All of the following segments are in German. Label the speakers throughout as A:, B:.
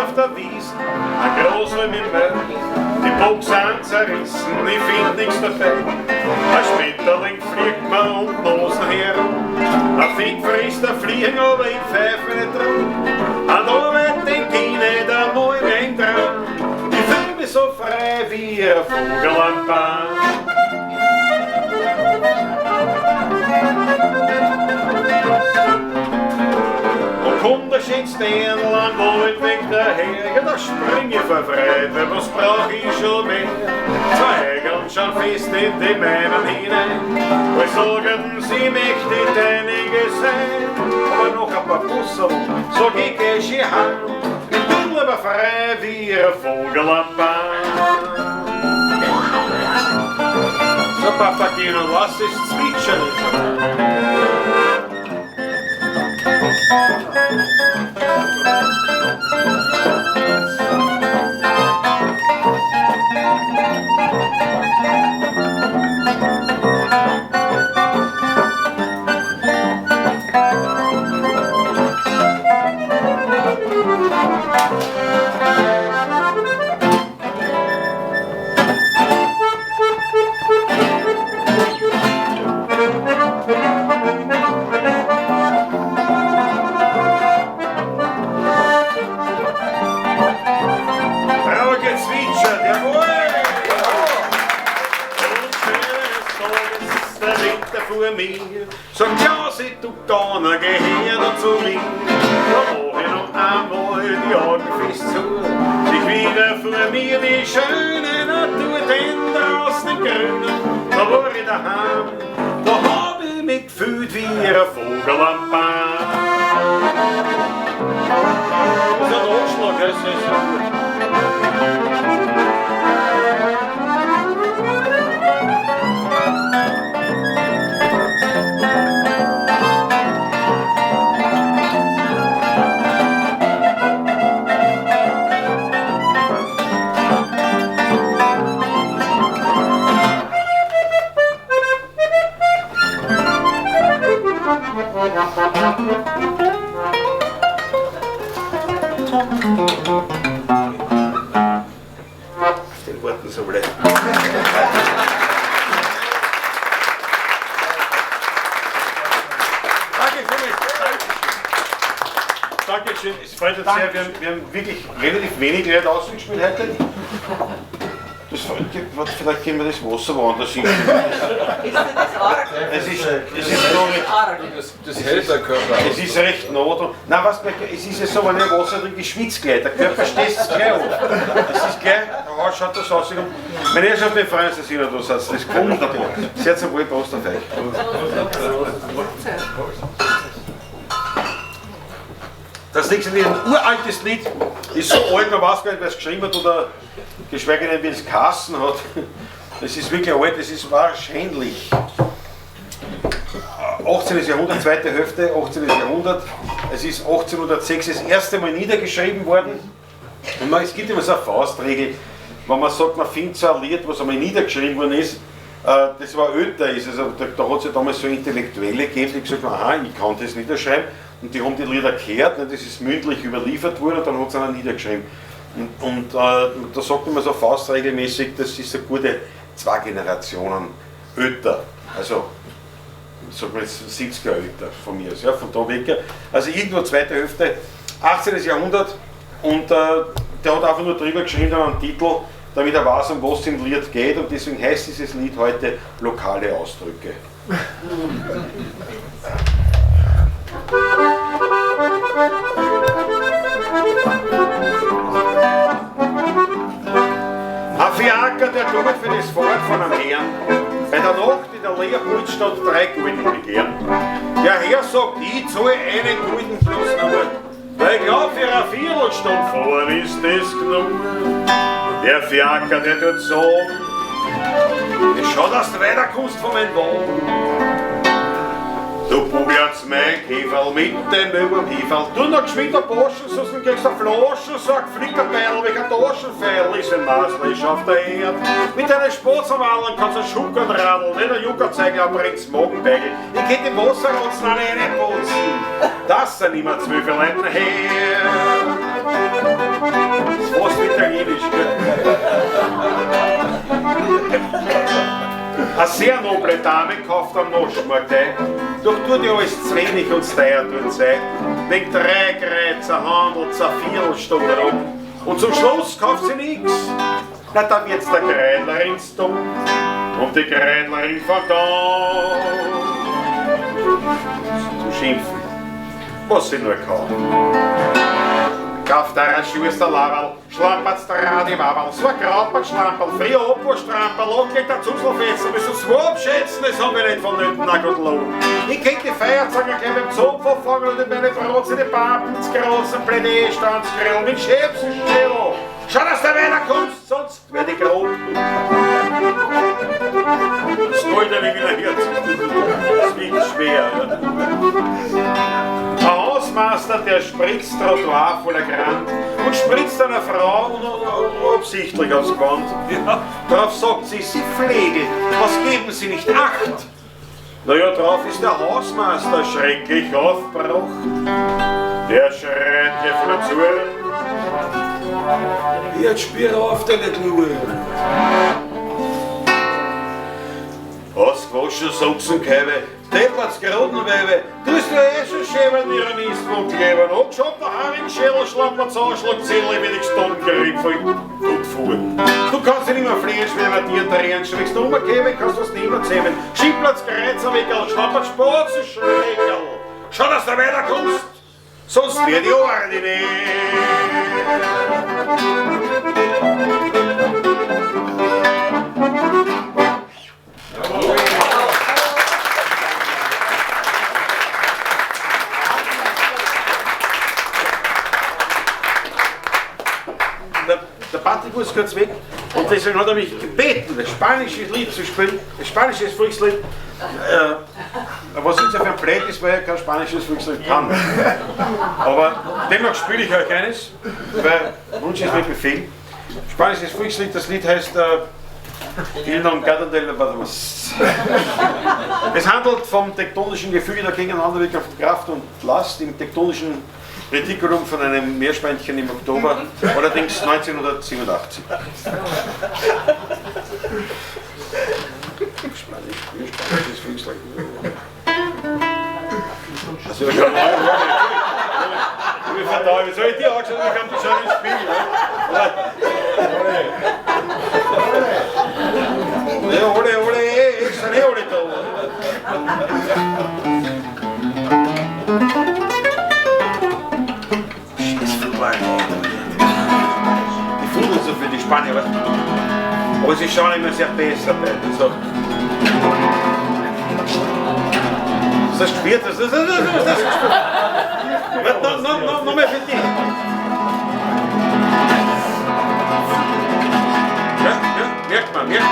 A: auf der Wiesn, ein großer mit Milch. Die Box sind zerrissen, ich find nichts dabei. Ein Schmetterling fliegt mir um die Nosen herum. Ein Fick frisst ein Fliegen, aber ich pfeife nicht drum. Und Arbeit denk ich nicht einmal mehr dran. Ich fühl mich so frei wie ein Vogel am Bahn. Kommt der schönste Erdl am Waldweg daher, ja da spring ich vor Freude, was brauch ich schon mehr? Zwei Hägeln schon fest in die Meinen hinein, weil sagen sie mächtig einiges sein, aber noch ein paar Busserl, so geh ich hier heim, ich bin aber frei wie ein Vogel am Bahn. So Papageno, lass es zwitschern. Sagt ja, sie tut gar nicht, geh her noch zu mir. Da mach ich noch einmal die Augen fest zu. Sich wieder vor mir die schöne Natur, denn draußen im Grünen, da war ich daheim. Da hab ich mich gefühlt wie ein Vogel am Bahn. Das ist ein Anschlag, das ist so gut. Den Worten so bleiben. Dankeschön, es freut uns sehr, wir haben wirklich relativ wenig Leute ausgespielt heute. Vielleicht können wir das Wasser woanders hin. Ist das arg? Es ist noch nicht arg. Das hält der Körper. Es ist recht nah. Nein, was, es ist ja so, wenn ich Wasser trinke, schwitzt gleich. Der Körper stößt es gleich an. Das ist gleich, schaut das aus. Meine Herrschaft, wir freuen uns, dass ihr da seid. Das ist wunderbar. Sehr zum Wohl, Prost auf euch. Das nächste Lied, ein uraltes Lied, ist so alt, man weiß gar nicht, wer es geschrieben hat oder geschweige denn, wie es geheißen hat. Das ist wirklich alt, das ist wahrscheinlich 18. Jahrhundert, zweite Hälfte, 18. Jahrhundert. Es ist 1806 das erste Mal niedergeschrieben worden. Und es gibt immer so eine Faustregel, wenn man sagt, man findet so ein Lied, was einmal niedergeschrieben worden ist, das war älter ist. Also da hat es ja damals so Intellektuelle gegeben, die gesagt haben, aha, ich kann das niederschreiben. Und die haben die Lieder gehört, das ist mündlich überliefert worden und dann hat es einer niedergeschrieben. Und da sagt man so faustregelmäßig, das ist eine gute 2 Generationen älter. Also, sagen wir jetzt 70er älter von mir aus, ja, von da weg. Also irgendwo zweite Hälfte, 18. Jahrhundert und der hat einfach nur drüber geschrieben, einen Titel, damit er weiß, um was es im Lied geht und deswegen heißt dieses Lied heute lokale Ausdrücke. Ein Fiaker, der tut für das Fahrt von einem Herrn, bei der Nacht in der Leopoldstadt 3 Gulden begehren. Der Herr sagt, ich zahle einen Gulden plus nur, weil ich glaub, für eine Viertelstunde fahren ist das genug. Der Fiaker, der tut so, ich schau, dass du weiterkommst von meinem Wagen. Du probierst mein Käferl mit dem überm Heferl. Du noch geschwind ein Burschen, sonst kriegst du eine Flaschen, sagt Flickerbeil, welcher Taschenfeil ist ein Maßlich auf der Erde. Mit deinen Spatzerwallen kannst du Schuckern radeln, nicht ein Juckerzeiger, aber ins Magenbeigel. Ich geh im Wasser ganz an eine putzen, das sind immer 12 Leute her. Eine sehr noble Dame kauft am Naschmarkt ein, doch tut ihr alles zu wenig und zu teuer dort sei. Wegen 3 Kreuzer handelt sie eine Viertelstunde rum. Und zum Schluss kauft sie nix. Na, da wird's der Kreidlerin dumm und die Kreidlerin verdammt. Zu schimpfen, was sie nur kann. Kauft der Schuster Laberl, schlampert der Radiwaberl, so ein Krautbart-Schlamperl, früher Abwurstramperl, lockt der Zuselfetzen, müssen es wohl abschätzen, das haben wir nicht vonnöten, na gut lohn. Ich kenn die Feiertage gleich beim Zopf verfangen und meine Brotze, die Papen, das große Plädoyer, Standsgrill, mit Schäpsenschell. Schau, dass du weiterkommst, sonst werd ich grob. Das wollte mich wieder herzustellen. Das wiegt schwer. Ja. Ein Hausmeister, der spritzt Trottoir voller Grand und spritzt einer Frau unabsichtlich aufs Gewand. Ja. Darauf sagt sie, sie Pflege, was geben Sie nicht Acht? Naja, drauf ist der Hausmeister schrecklich aufgebracht. Der schreit dir von der Zure. Jetzt spür auf deine Kluge. Ausgewaschen Sachsenkeibe, deppert's Grodenweibe, tust du schon schön, wenn wir am Ismund kleben. Abgeschobt der Haringschädel, schlappert Anschlagzelle, wenn ich Stonengriffel und fuhr. Du kannst dich nicht mehr fliehen, schwer dir drehen, schlägst du umgeben, kannst du es nicht mehr zähmen. Schiepplatz, Kreuzerwickel, schlappert Spatzenschreckel. Schau, dass du weiterkommst, sonst wird die ordinär. Der Patrick muss kurz weg und deswegen hat er mich gebeten, das spanische Lied zu spielen, das spanische Volkslied. Was insofern ein Blöd ist, weil er kein spanisches Volkslied kann. Aber dennoch spiele ich euch eines, weil Wunsch ist mein Befehl. Spanisches Volkslied, das Lied heißt Jeden Montag. Es handelt vom tektonischen Gefüge der Gegeneinanderwirkung von Kraft und Last im tektonischen Retikulum von einem Meerschweinchen im Oktober, allerdings 1987. Spanisches Volkslied. Also, ich verdaue, wie soll ich dir anschauen? Ich kann das schon nicht spielen. Ole, ole, ich bin eh ole da. Die fuhren so für die Spanier, aber sie schauen immer sehr besser bei. Das gespielt, das gespielt. Noch mehr für dich. Ja, merkt man. Jetzt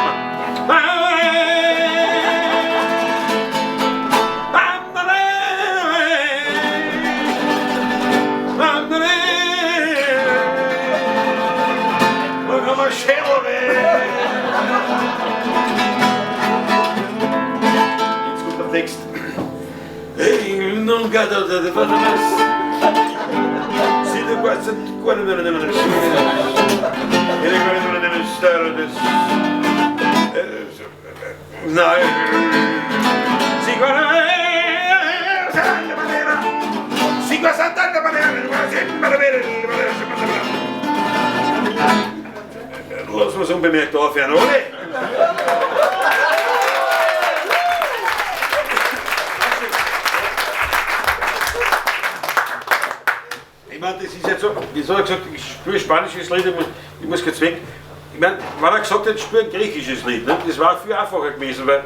A: kommt der Text. Hey, non cado de famas. Si de quasi quando non ne so. Ele quando non ne stare des. No. Si quando Si quando tanta manera, sempre bene. Lass uns unbemerkt aufhören, oder? Ich meine, das ist jetzt so, wie soll er gesagt, ich spiele spanisches Lied, ich muss jetzt weg. Ich meine, wenn er gesagt hat, ich spiele ein griechisches Lied, ne? Das war viel einfacher gewesen, weil.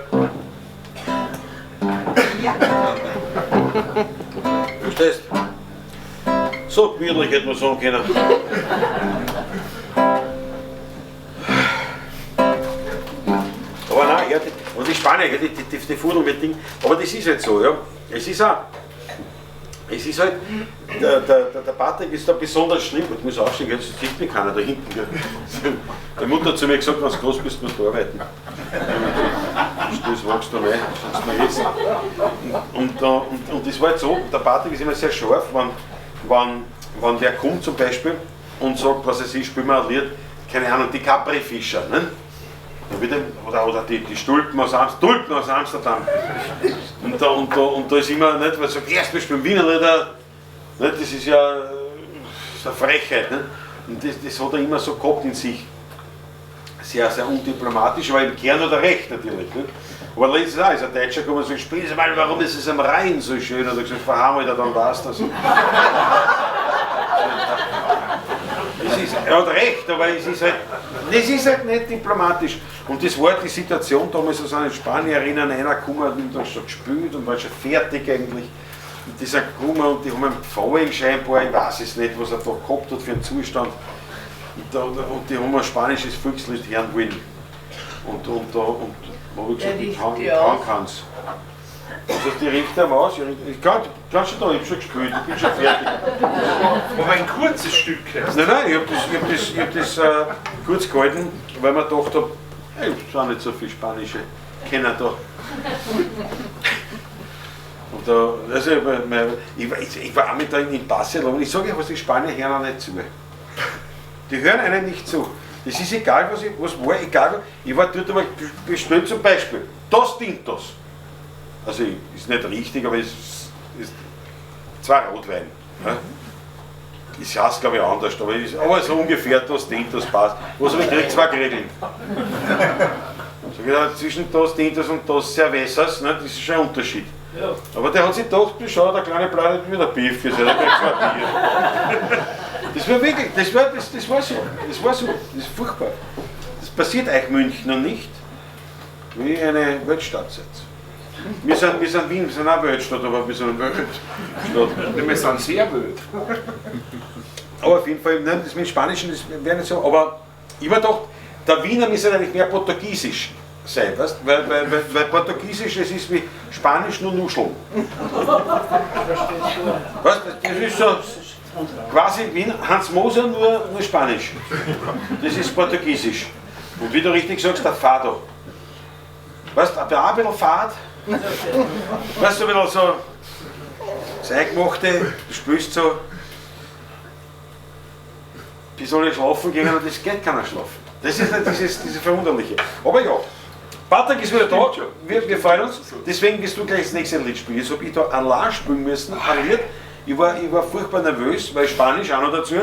A: Verstehst du? So gemütlich hätte man sagen können. Aber nein, ja, und die Spanier, die Fudeln mit Ding, aber das ist halt so, ja. Es ist halt, der Patrick ist da besonders schlimm, ich muss aufstehen, jetzt sieht mich keiner da hinten. Gell. Die Mutter hat zu mir gesagt, wenn du groß bist, musst du arbeiten. Das wachst du rein, sonst mal jetzt. Und das war halt so, der Patrick ist immer sehr scharf, wenn der kommt zum Beispiel und sagt, was er ist, spielen wir ein Lied, keine Ahnung, die Capri-Fischer. Ne? Oder die Stulpen aus Amsterdam. Und da ist immer, nicht, weil sie sagen, erst wir spielen Wienerlieder, nicht, das ist ja so eine Frechheit. Nicht? Und das hat er immer so gehabt in sich. Sehr, sehr undiplomatisch, aber im Kern hat er recht natürlich. Nicht? Aber letztes Jahr ist ein Deutscher gekommen und sagt, spielen Sie mal, warum ist es am Rhein so schön? Und er hat gesagt, verhauen wir, dann war's das. Er hat recht, aber es ist halt nicht diplomatisch. Und das war die Situation damals, als an den Spanierinnen einer gekommen und dann schon gespielt und war schon fertig eigentlich. Und die sind gekommen und die haben einen Gefallen scheinbar, ich weiß es nicht, was er da gehabt hat für einen Zustand. Und die haben ein spanisches Volkslied hören wollen. Und da habe ich gesagt, ich kann keins. Also die rief der Maus, ich kann schon da, ich habe schon gespielt, ich bin schon fertig.
B: Aber ein kurzes Stück erst.
A: Nein, ich hab das kurz gehalten, weil man gedacht habe, hey, es sind nicht so viele spanische Kenner da. Und da, also ich war auch mit da in Barcelona, ich sage euch was, die Spanier hören auch nicht zu. Die hören einem nicht zu. Das ist egal, was war, egal. Ich war dort einmal bestellt zum Beispiel, das Tintos. Also ist nicht richtig, aber es ist 2 Rotwein. Ja. Das heißt glaube ich anders, aber so ungefähr das Tintos passt. Was habe ich gekriegt? 2 Gretteln. So genau, zwischen das Tintos und das Cervezas, ne, das ist schon ein Unterschied. Ja. Aber der hat sich gedacht, schau, der kleine Blatt hat wieder Beef gesagt, der kriegt 2 Bier. Das war wirklich, das war so, das ist furchtbar. Das passiert euch München noch nicht, wie eine Weltstadt seid. Wir sind Wien, wir sind auch Weltstadt, aber wir sind eine Weltstadt.
B: Wir sind sehr wild.
A: Aber auf jeden Fall, nein, das mit dem Spanischen, das wäre nicht so, aber ich habe gedacht, der Wiener müsste eigentlich mehr Portugiesisch sein, weißt? Weil Portugiesisch, das ist wie Spanisch nur Nuscheln. Weißt? Das ist so quasi wie Hans Moser, nur Spanisch. Das ist Portugiesisch. Und wie du richtig sagst, der Fado. Weißt du, auch ein bisschen Fahrt. Weißt du, ein bisschen so das Eingemachte, du spielst so, bis alle schlafen gehen und das geht keiner schlafen. Das ist nicht diese Verwunderliche. Aber ja, Patrick ist wieder da, wir freuen uns, deswegen bist du gleich das nächste Lied spielen. Jetzt habe ich da allein spielen müssen, ein Lied. Ich war furchtbar nervös, weil Spanisch auch noch dazu.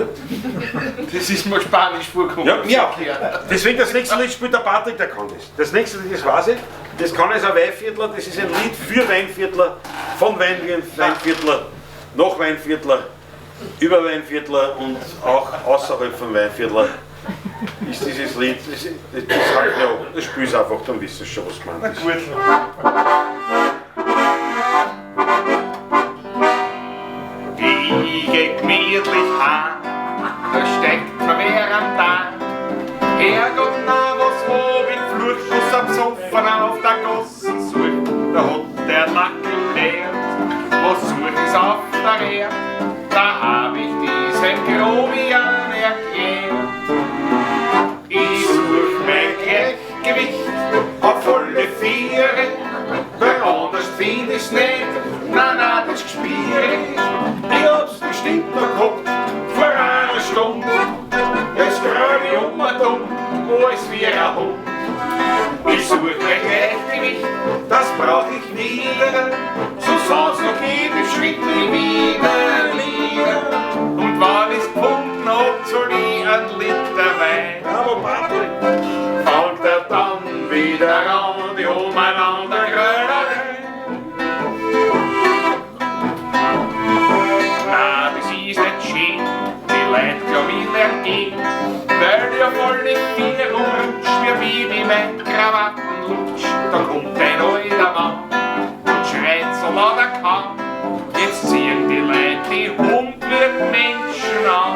B: Das ist mal Spanisch vorgekommen.
A: Ja. Deswegen das nächste Lied spielt der Patrick, der kann das. Das nächste Lied, das weiß ich, das kann als ein Weinviertler, das ist ein Lied für Weinviertler, von Weinviertler, nach Weinviertler, über Weinviertler und auch außerhalb von Weinviertler. Ist dieses Lied, das spielst einfach, dann wisst ihr schon, was gemeint ist.
B: Ich geh gemütlich heim, da steckt mir wer am Tag. Herrgott, na was hab ich Fluchtschluss am Sofa auf der Gasse sucht. Da hat der Nackel leert, was such ich's auf der Erde? Da hab ich diesen Grobian erklärt. Ich such mein Gleichgewicht auf alle Viere, weil anders find ich's nicht, na, das gespielt. Ich hab's bestimmt noch gehabt, vor einer Stunde. Es grab ich dumm, alles wie ein Hund. Ich such mein Gleichgewicht, das brauch ich wieder. So sonst noch jeden Schritt nie wieder. Und weil ich's gefunden hab, soll ich ein Liter Wein. Fangt er dann wieder an, die umeinander Grönerei. Na, das ist nicht schön, die Leute glauben ich gehen, weil ich auf alle 4 rumrutscht, wie Baby mein Krawattenlutsch. Da kommt ein alter Mann und schreit so laut er kann. Jetzt ziehen die Leute die humbligen Menschen an.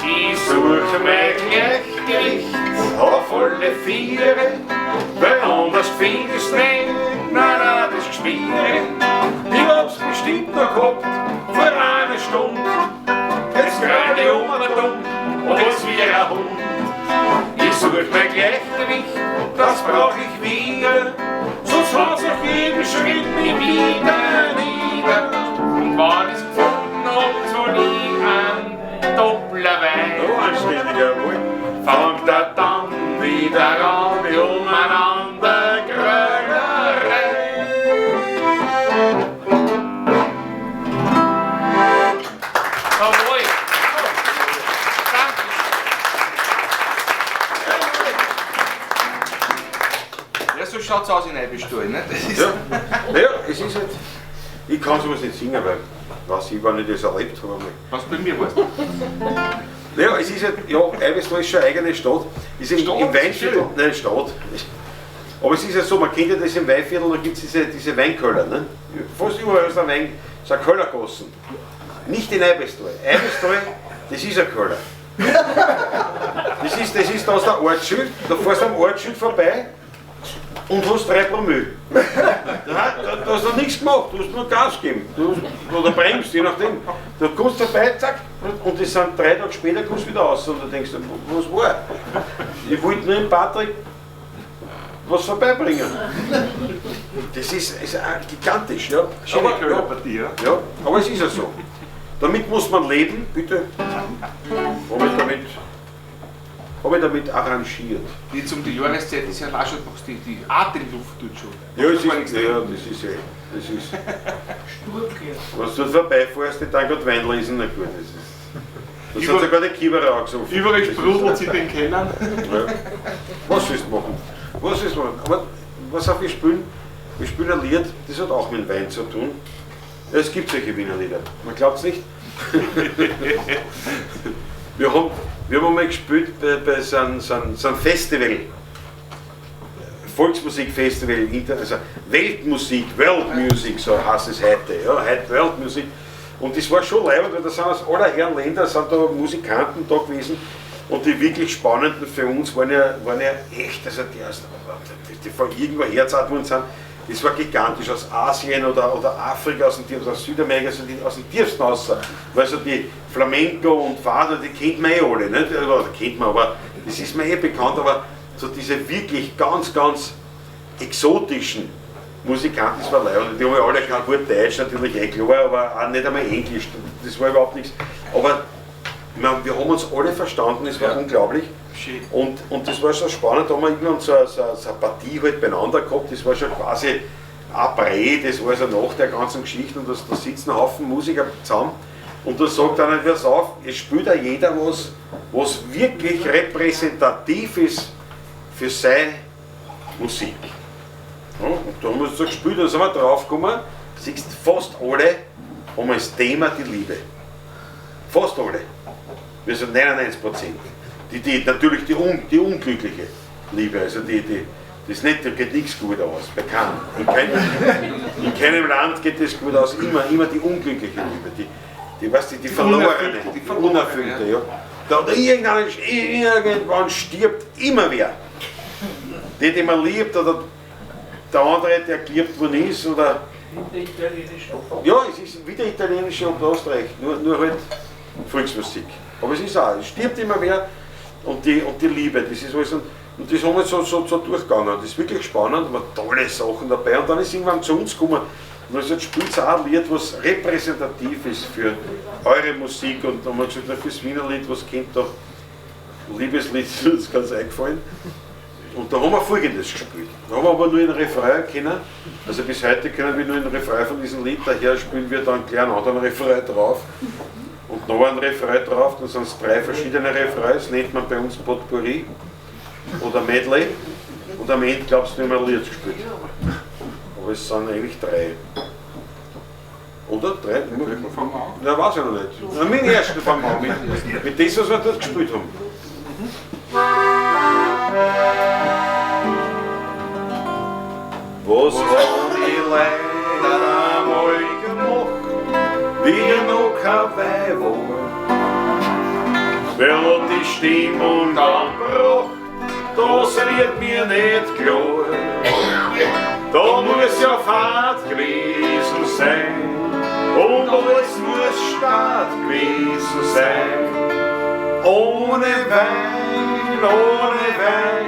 B: Ich suche mein Gleichgewicht auf alle 4, weil anders find ich's nicht, na, das ist schwierig. Ich hab's bestimmt noch gehabt, vor einer Stunde. Jetzt grad ich dumm und jetzt wie ein Hund. Ich such mein Gleichgewicht, das brauch ich wieder, sonst hat's auf jeden Schritt nie wieder. Und wann ich's gefunden hab, soll ich ein doppler Wein.
A: Oh, anständiger,
B: Fangt er dann wieder daran wie umeinander Grölerei. Jawohl! Danke! Ja, so schaut's aus in Eibestall, ne?
A: Ja, naja, es ist halt. Ich kann sowas nicht singen, weil weiß ich, wann ich das erlebt habe.
B: Was bei mir warst.
A: Naja, es ist halt, ja, Eibestall ist schon eine eigene Stadt. Ist im Weinviertel, nein, Stadt. Aber es ist ja so, man kennt ja das im Weinviertel, da gibt es diese Weinkeller. Ne? Fast überall ist ein Wein, so ein Kellergassen. Nicht in Eibestall. Eibestall, das ist ein Keller. Das ist da der Ortsschild, da fährst du am Ortsschild vorbei und hast 3 Promille. Da hast du nichts gemacht, du hast nur Gas gegeben. Oder bremst, je nachdem. Du kommst vorbei, zack, und das sind 3 Tage später, kommst du wieder raus. Und du denkst, was war? Ich wollte nur dem Patrick was vorbeibringen. Das ist gigantisch, ja.
B: Schöne Kellerpartie, ja?
A: Ja, aber es ist ja so. Damit muss man leben, bitte. Habe ich damit arrangiert.
B: Jetzt um die Jahreszeit ist ja auch schon noch die Atemluft tut schon.
A: Ja, das ist was du vorbeifährst, die dann gerade Wein lesen, na gut, das ist. Da sind sogar die Kieberer angesucht.
B: Überall sprudelt sie den kennen.
A: Ja. Was willst du machen? Was willst du machen? Aber was auch wir spielen ein Lied, das hat auch mit Wein zu tun. Ja, es gibt solche Wienerlieder, man glaubt es nicht. Wir haben einmal gespielt bei so einem Festival, Volksmusikfestival, also Weltmusik, World Music, so heißt es heute, ja, heute World Music. Und das war schon leibend, weil da sind aus aller Herren Länder sind da Musikanten da gewesen. Und die wirklich spannenden für uns waren ja echt, also die von irgendwo hergezogen sind, das war gigantisch, aus Asien oder Afrika, aus Südamerika, also aus dem tiefsten raus. Weil so die Flamenco und Fado, die kennt man alle, nicht? Oder kennt man, aber das ist mir bekannt, aber so diese wirklich ganz, ganz exotischen Musikanten, das war leibend. Die haben ja alle kein Wort Deutsch, natürlich klar, aber auch nicht einmal Englisch, das war überhaupt nichts. Aber wir haben uns alle verstanden, es war unglaublich. Und das war schon spannend, da haben wir irgendwann so eine Partie halt beieinander gehabt, das war schon quasi après, das war so nach der ganzen Geschichte und da sitzen ein Haufen Musiker zusammen und da sagt einer, pass auf, es spielt auch jeder was wirklich repräsentativ ist für seine Musik. Ja, und da haben wir so gespielt, da sind wir draufgekommen, siehst fast alle haben als Thema die Liebe. Fast alle. Wir sind 99%. Natürlich die unglückliche Liebe, also das nicht, da geht nichts gut aus, bei keinem. In keinem Land geht das gut aus, immer die unglückliche Liebe, die verlorene, die unerfüllte. Ja. Da irgendwann stirbt immer wer. Den man liebt oder der andere, der geliebt worden ist. Oder ja, es ist wieder italienische und Österreich, nur halt Volksmusik. Aber es ist auch, es stirbt immer wer. Und die Liebe, das ist alles, und das haben wir so durchgegangen. Das ist wirklich spannend, man hat tolle Sachen dabei. Und dann ist irgendwann zu uns gekommen, und also spielt auch ein Lied, was repräsentativ ist für eure Musik. Und dann haben wir gesagt, fürs Wienerlied, was kennt da Liebeslied, das ist uns ganz eingefallen. Und da haben wir folgendes gespielt. Da haben wir aber nur den Refrain kennen, also bis heute können wir nur den Refrain von diesem Lied, daher spielen wir dann gleich einen anderen Refrain drauf. Und noch ein Refrain drauf, dann sind es 3 verschiedene Refrains, nennt man bei uns Potpourri oder Medley. Und am Ende glaubst du nicht mehr ein Lied gespielt. Aber es sind eigentlich 3. Oder? 3? Nein, weiß ich noch nicht. Na, mit dem ersten fangen wir an, mit dem, was wir dort gespielt haben. Was haben die Leute einmal gemacht, wie noch kein Weih war? Wer hat die Stimmung angebracht, das wird mir nicht klar. Da muss ja Fahrt gewesen sein und alles muss Start gewesen sein. Ohne Wein,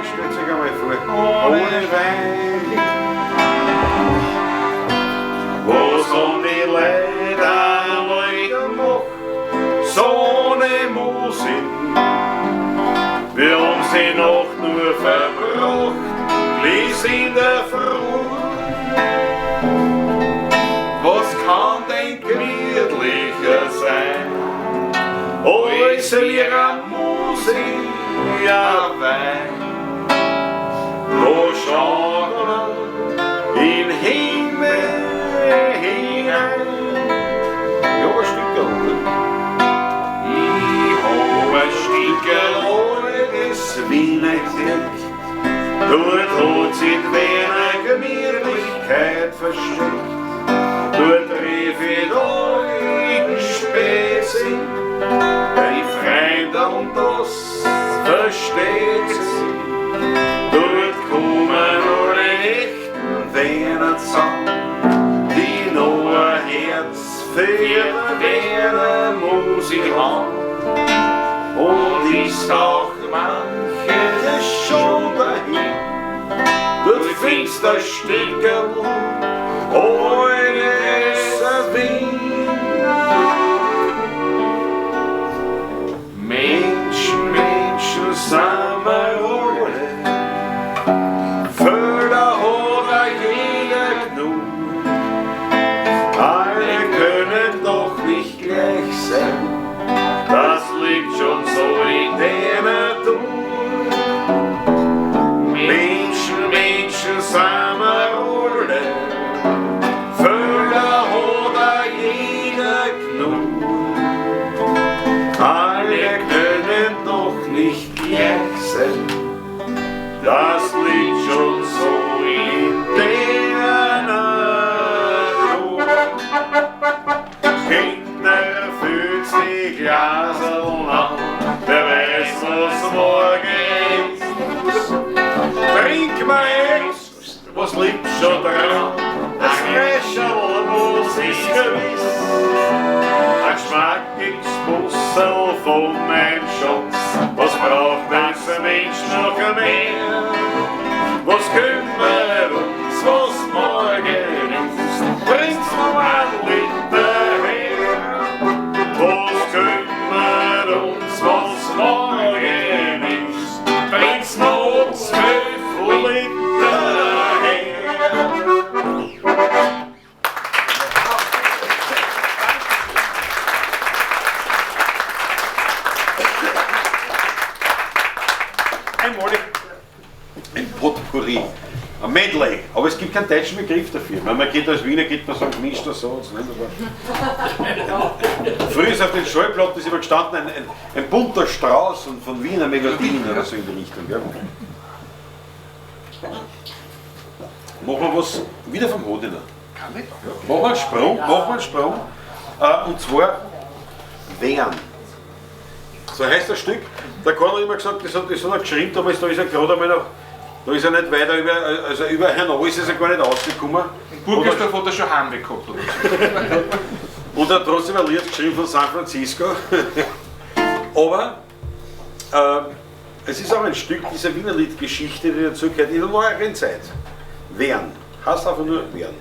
A: stellt euch einmal vor, ohne Wein. Was haben die Leute einmal gemacht, so eine Musik? Wir haben sie noch nur
B: nur verbracht, lies in der Früh. Was kann denn gemütlicher sein, als wir Musik, ja Wein? Da schauen wir in Himmel hinein. Ja, ein Stückchen, ich hab ein Stückchen altes Wienerlied. Dort hat sich die Wiener Gemütlichkeit versteckt. Dort rief ich alten Späße, die Freunde und das versteht sie. Dort kommen alle echten Wiener zusammen, die noch ein Herz für Wiener Musik haben. Und ist auch manches schon dahin. Dort findest du ein Stückchen altes Wien. Menschen, Menschen sind wir alle, Völler hat jeder genug. Alle können doch nicht gleich sein, das liegt schon so in der Natur. Menschen, Menschen sind wir alle, Völler hat jeder genug. Alle können doch nicht gleich sein, das liegt schon so in der Natur. Kinder, füllt die Glaseln an, wer weiß, was morgen ist. Trink mal eins, was liegt schon dran, das Fläschel muss ich gewiss. Ein geschmackiges Bussel von meinem Schatz, was braucht ein Mensch noch mehr? Was kümmert uns, was morgen ist? Bring's noch ein Liter her. Was kümmert uns, was morgen ist? Bring's noch 12 Liter her.
A: Einmalig ein Potpourri, ein Medley, aber es gibt keinen deutschen Begriff dafür. Wenn man geht als Wiener, geht man so gemischt oder so. Früher ist auf den Schallplatten immer gestanden ein bunter Strauß von Wiener Melodien oder so in die Richtung. Ja. Machen wir was wieder vom Hodener. Machen wir einen Sprung. Und zwar Wehren. So heißt das Stück. Der Kanal hat immer gesagt, das hat er geschrieben, aber da ist er gerade einmal noch, da ist er nicht weiter über Hernau ist er gar nicht rausgekommen.
B: In Burgersdorf hat er schon Heimweg gehabt.
A: Und er hat trotzdem ein Lied geschrieben von San Francisco. Aber es ist auch ein Stück dieser Wienerlied-Geschichte, die dazugehört in der neueren Zeit. Wehren. Heißt einfach nur Wehren.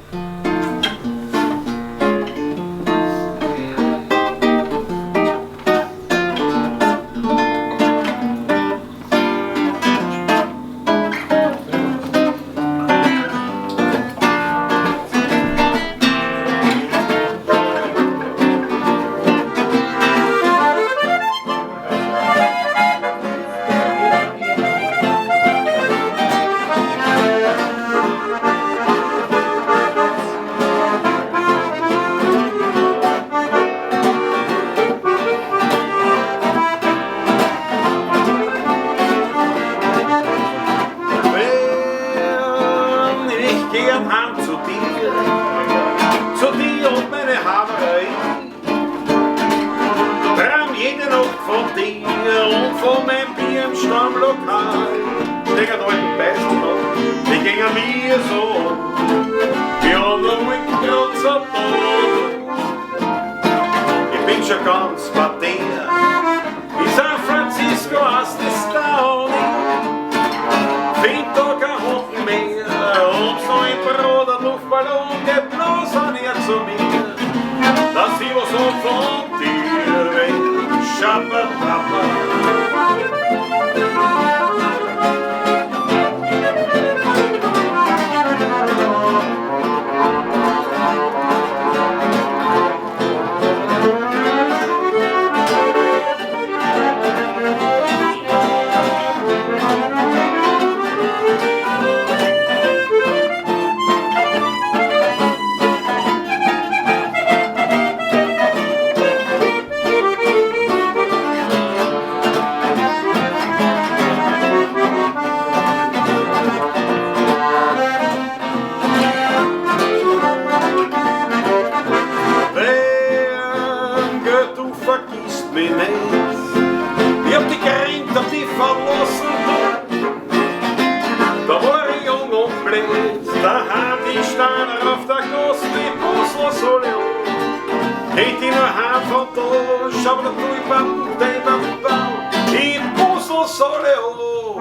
A: was alle an,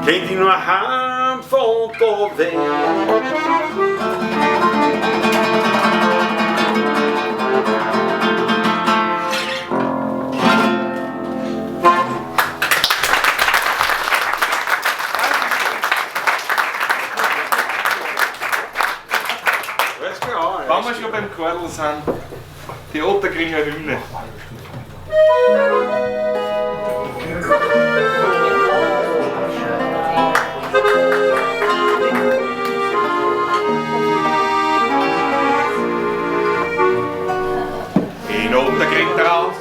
A: geht ich nur heim von der Welt.
B: Wenn wir schon beim Chorl sind, die Otterkringer Hymne. In Otterkring draus,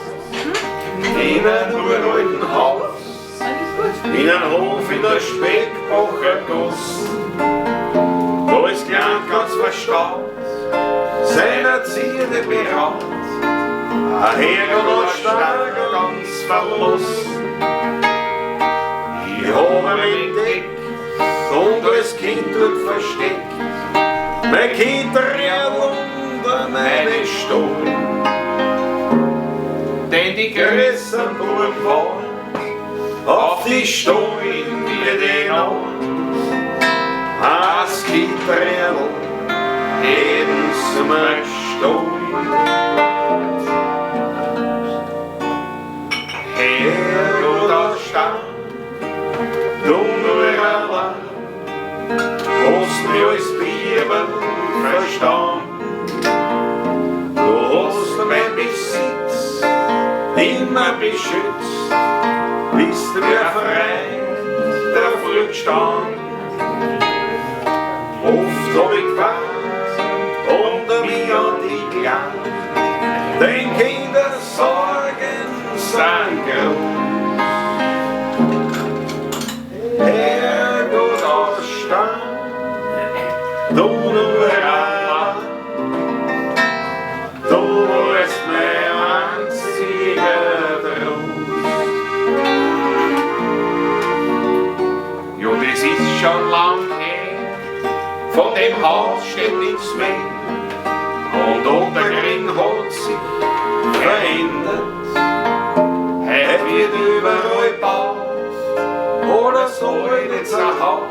B: in einem uralten Haus, in einem Hof in der Speckbacher Goss, da ist klein ganz verstaut, seiner Zierde beraut, ein Herr und ein Steiger ganz verlost. Ich habe mich entdeckt und als Kind dort versteckt, mein Kind rennt unter meinen Stuhl. Denn die größeren Buben waren auf die Stollen wie den Ohren, als Kind rennt jeden zum Stuhl. Herrgott aus Stamm, du nur allein, hast mich als Bibel verstanden. Du hast mein Besitz immer beschützt, bist mir Freund der Früh gestanden. Oft hab ich gewartet unter mich an die Kleinen, denn Kindersorgen sind groß. Herrgott aus Stamm, du nur allein, du warst mein einziger Trost. Jo, das ist schon lang her, von dem Haus steht nichts mehr. Und Otterkring hat sich verändert. Heute wird überall gebaut oder soll jetzt ein Haus.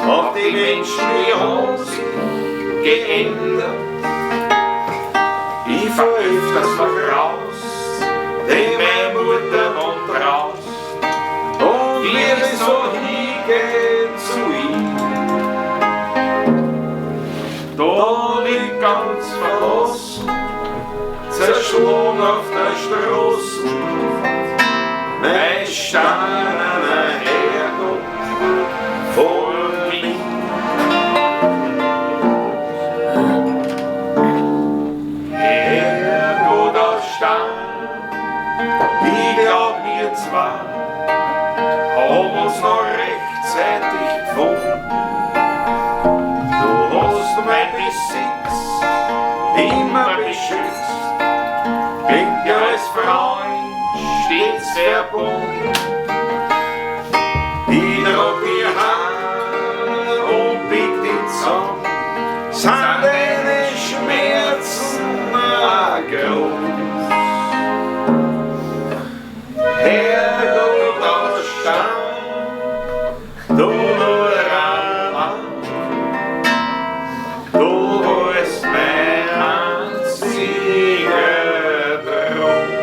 B: Auch die Menschen, die haben sich geändert. Ich fahr öfters noch raus, denn meine Mutter wohnt raus. Und wie es so hingeht zu ihm, da liegt ganz verlassen, zerschlagen auf der Straße, mein steinerner Herrgott vor mir. Herrgott aus Stein, ich glaub wir zwei haben uns noch rechtzeitig gefunden. Du hast mein Besitz immer beschützt, bin dir als Freund stets verbunden. Ich trag dir Hand und bieg dich zusammen, sind deine Schmerzen groß. Herrgott aus Stein, du nur allein, du warst mein einziger Trost.